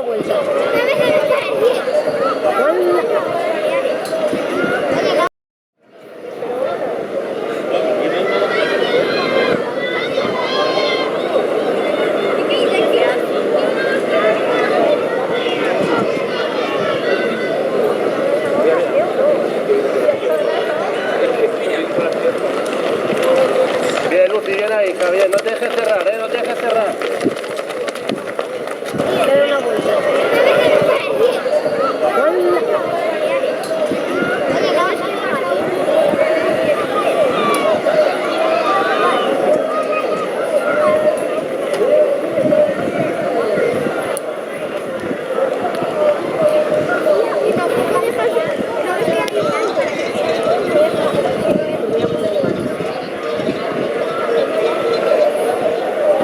vuelta. Bien, Lucy, bien ahí, Javier. No te dejes cerrar, no te dejes cerrar. Queda una vuelta.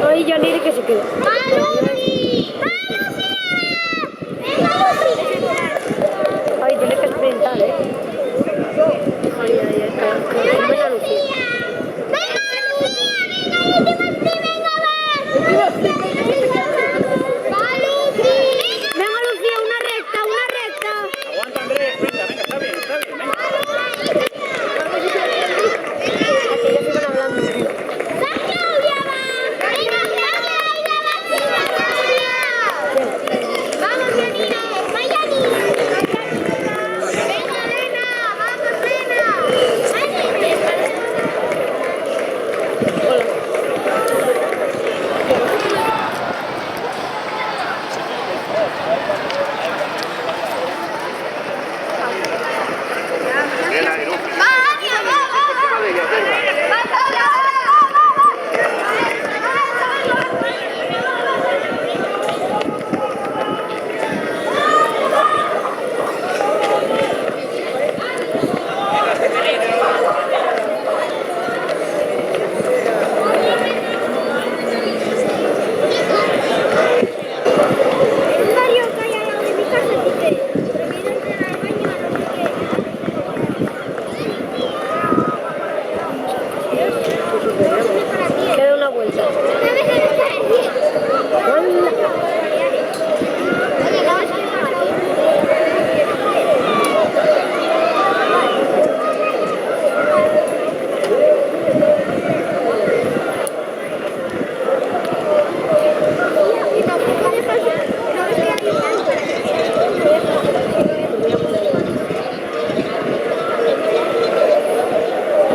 Ay, ya ni que se quedó. Ay, tiene que sprintar, Ay, ay, ay, buena Lucía. Venga, Lucía, una recta, una recta. Aguanta, Andrés, venga, venga, está bien, venga. Aquí ya siguen hablando. Bien ahí, Lucy. Por encima de ella, venga. Queda una vuelta.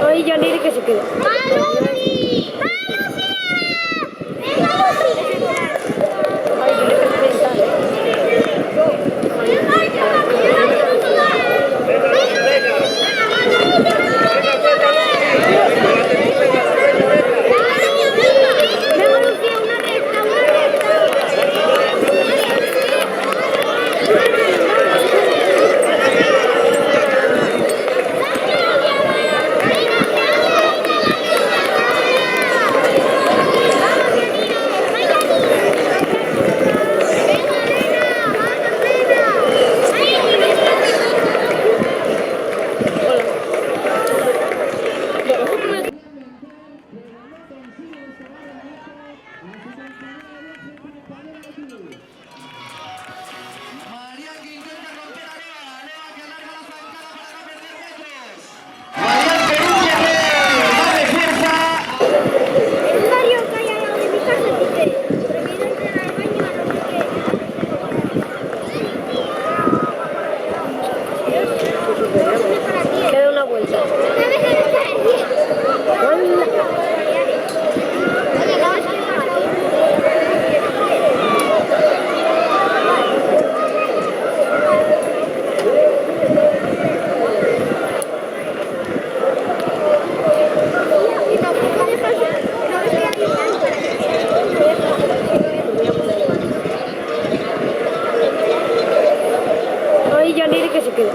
Ay, ya ni que se quedó. Ay, tiene que sprintar, Venga, Lucía, una recta, una Queda una vuelta. Ay, ya ni que se quedó.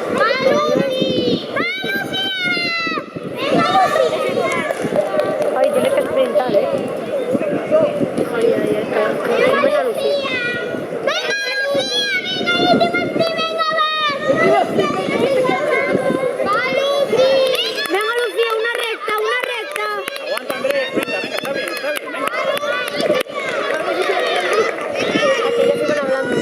Ay, tiene que sprintar, Ay, ay, ay, buena Lucía. Venga, Lucía, una recta, una recta. Aguanta, Andrés, venga, está bien, venga. Aquí ya siguen hablando.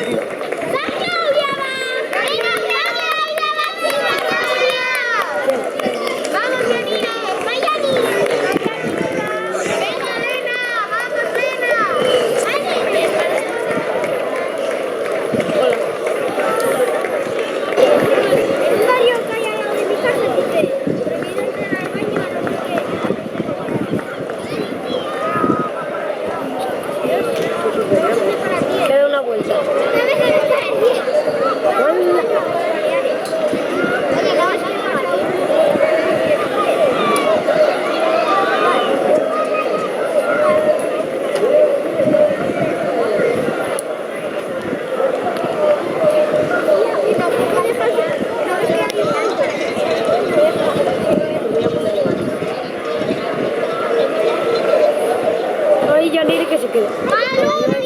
que se quede.